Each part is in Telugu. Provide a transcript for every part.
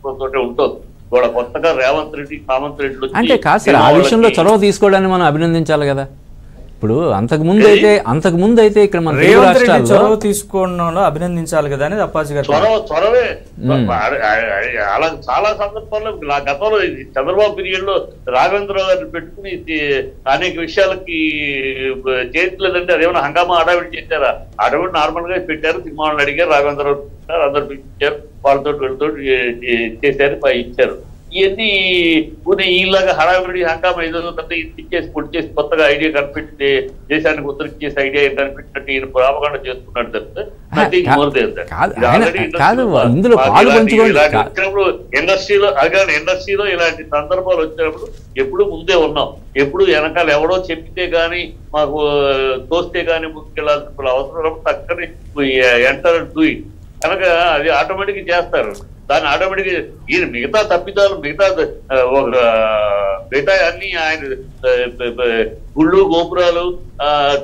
మనస్తత్వంతో ఉంటుంది. ఇవాళ కొత్తగా రేవంత్ రెడ్డి, సామంత్ రెడ్డి అంటే కాదు సార్, ఆ విషయంలో చొరవ తీసుకోవడానికి మనం అభినందించాలి కదా. ఇప్పుడు అంతకుముందు అయితే ఇక్కడ మన రేవంత్ రెడ్డి చొరవ తీసుకోవడంలో అభినందించాలి కదా అనేది అప్పాజీ గారు. చొరవే అలా చాలా సందర్భాల్లో గతంలో చంద్రబాబు పీరియడ్ లో రాఘవేంద్రరావు గారిని పెట్టుకుని అనేక విషయాలకి చేయట్లేదంటే అదేమన్నా హంగామా అడావిడి చేశారా? అడావిడి నార్మల్ గా పెట్టారు, సినిమాలను అడిగారు, రాఘవేంద్రరావు అందరు పిలిచారు, వాళ్ళతో వీళ్ళతో చేశారు, ఇచ్చారు. ఇవన్నీ ఈలాగా హడావిడి హంగామా ఏదో పెద్ద ఇచ్చేసి పొడి చేసి కొత్తగా ఐడియా కనిపెట్టి దేశానికి ఉత్తరిచ్చేసి ఐడియా కనిపెట్టినట్టు ఈయన ప్రాపగాండ చేసుకున్నాడు తప్పితే ఇండస్ట్రీలో ఇలాంటి సందర్భాలు వచ్చినప్పుడు ఎప్పుడు ముందే ఉన్నాం. ఎప్పుడు వెనకాల ఎవడో చెప్పితే గానీ మాకు తోస్తే గానీ ముందుకెళ్లాల్సిన అవసరం చక్కని ఎంటర్ డూ ఇట్ కనుక అది ఆటోమేటిక్ చేస్తారు. దాన్ని ఆటోమేటిక్ ఈయన మిగతా తప్పిదాలు మిగతా అన్ని ఆయన గుళ్ళు గోపురాలు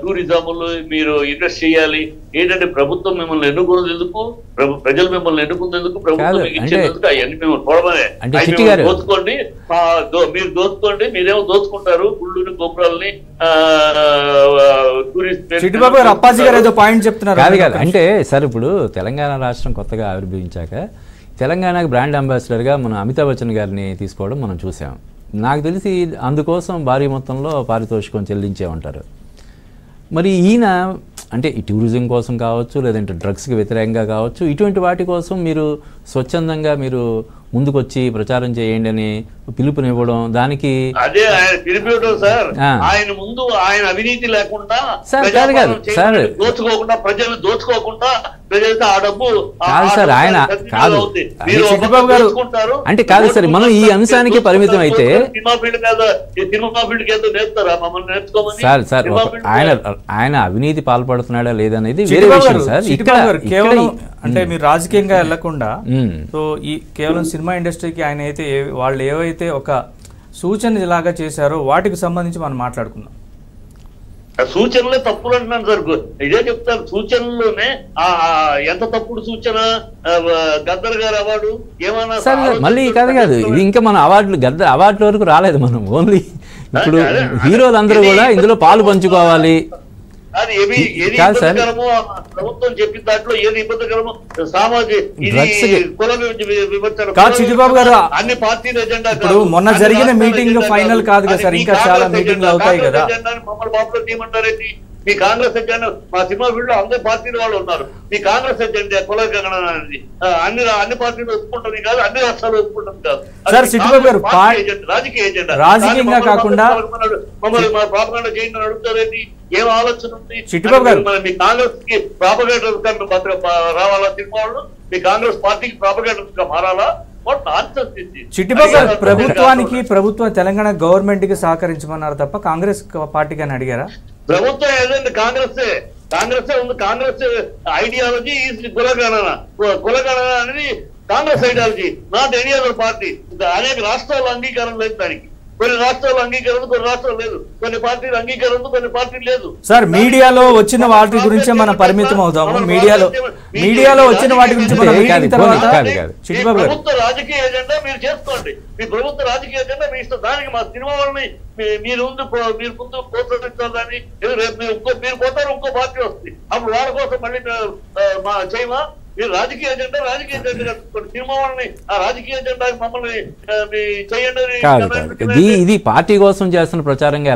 టూరిజంలు మీరు ఇన్వెస్ట్ చేయాలి. ఏంటంటే ప్రభుత్వం మిమ్మల్ని ఎన్నుకున్నది ఎందుకు, ప్రజలు మిమ్మల్ని ఎన్నుకున్నందుకు, ప్రభుత్వం మీకు ఇచ్చేందుకు అవన్నీ మేము చూడమనే. దోచుకోండి, మీరు దోచుకోండి, మీరేమో దోచుకుంటారు గుళ్ళుని గోపురాలని టూరిస్ట్. అప్పాజీ గారు ఏదో పాయింట్ చెప్తున్నారు. అంటే సార్ ఇప్పుడు తెలంగాణ రాష్ట్రం కొత్తగా ఆవిర్భవించాక తెలంగాణకు బ్రాండ్ అంబాసిడర్గా మనం అమితాబ్ బచ్చన్ గారిని తీసుకోవడం మనం చూసాం. నాకు తెలిసి అందుకోసం భారీ మొత్తంలో పారితోషికం చెల్లించే ఉంటారు. మరి ఈయన అంటే ఈ టూరిజం కోసం కావచ్చు, లేదంటే డ్రగ్స్కి వ్యతిరేకంగా కావచ్చు, ఇటువంటి వాటి కోసం మీరు స్వచ్ఛందంగా మీరు ముందుకొచ్చి ప్రచారం చేయండి అని పిలుపునివ్వడం, దానికి అదే ఆయన పిలిపివ్వడం సార్. ఆయన ముందు ఆయన అవినీతి లేకుండా దోచుకోకుండా ప్రజలు దోచుకోకుండా ప్రజలతో ఆ డబ్బు కాదు సార్. ఆయన కాదు అంటే కాదు సార్, మనం ఈ అంశానికి పరిమితం అయితే సార్ సార్ ఆయన అవినీతి పాల్పడుతున్నాడా లేదనేది వేరే విషయం సార్. కేవలం అంటే మీరు రాజకీయంగా వెళ్లకుండా సో ఈ కేవలం సినిమా ఇండస్ట్రీకి ఆయన అయితే వాళ్ళు ఏవైతే ఒక సూచన ఇలాగా చేశారో వాటికి సంబంధించి మనం మాట్లాడుకుందాం. సూచనలే తప్పులు అంటున్నాను సార్. ఇదే చెప్తాను, సూచనలోనే ఎంత తప్పుడు సూచన. గద్దర్ గారు అవార్డు ఏమన్నా మళ్ళీ కాదు ఇది ఇంకా మన అవార్డుల వరకు రాలేదు. మనం ఓన్లీ ఇప్పుడు హీరోలందరూ కూడా ఇందులో పాలు పంచుకోవాలి. ప్రభుత్వం చెప్పిన దాంట్లో ఏది ఇబ్బందికరమో సామాజిక అన్ని పార్టీల ఎజెండా. ఇప్పుడు మొన్న జరిగిన మీటింగ్ ఫైనల్ కాదు కదా సార్, ఇంకా చాలా మీటింగ్లు అవుతాయి కదా. మమ్మల్ని పాపులర్ చేయమంటారేంటి? మీ కాంగ్రెస్ ఎజెండా, మా సినిమా ఫీల్డ్ లో అందరి పార్టీల వాళ్ళు ఉన్నారు. మీ కాంగ్రెస్ ఎజెండా కుల గణన అనేది అన్ని పార్టీలు ఒప్పుకుంటుంది కాదు, అన్ని రాష్ట్రాలు ఒప్పుకుంటుంది కాదు సార్. సిట్టిబాబు గారు రాజకీయ ఎజెండా, రాజకీయంగా కాకుండా మమ్మల్ని మా ప్రాపగాండా చేయండి అడుగుతారేంటి? ఏం ఆలోచన ఉంది? చిట్టిబాబు గారు మీ కాంగ్రెస్ కి ప్రాపగేటర్ రావాలా? సినిమా వాళ్ళు మీ కాంగ్రెస్ పార్టీకి ప్రాపగేటర్ గా మారాలా? చిట్టిబాబు గారు ప్రభుత్వం తెలంగాణ గవర్నమెంట్ కి సహకరించమన్నారు తప్ప కాంగ్రెస్ పార్టీకి అని అడిగారా? ప్రభుత్వం ఏదండి కాంగ్రెస్ ఉంది. కాంగ్రెస్ ఐడియాలజీ కులగణన అనేది Congress ideology, not any other party. అనేక రాష్ట్రాల అంగీకారం లేదు దానికి. కొన్ని రాష్ట్రాలు అంగీకారం, కొన్ని రాష్ట్రాలు లేదు. కొన్ని పార్టీలు అంగీకారం, కొన్ని పార్టీలు లేదు. సార్ మీడియాలో వచ్చిన వాటి గురించే మనం పరిమితం అవుతాము. మీడియాలో వచ్చిన వాటి గురించి ప్రభుత్వ రాజకీయ ఎజెండా మీరు చేసుకోండి. మీ ప్రభుత్వ రాజకీయ ఎజెండా మీ ఇష్టం. దానికి మా సినిమా వాళ్ళని మీరు ముందు ప్రోత్సహించాలని. రేపు మీరు పోతారు, ఇంకో పార్టీ వస్తుంది, అప్పుడు వాళ్ళ కోసం మళ్ళీ చేయమా? మీరు రాజకీయ ఎజెండా సినిమా వాళ్ళని ఆ రాజకీయ ఎజెండా మమ్మల్ని చేయండి. ఇది పార్టీ కోసం చేస్తున్న ప్రచారంగా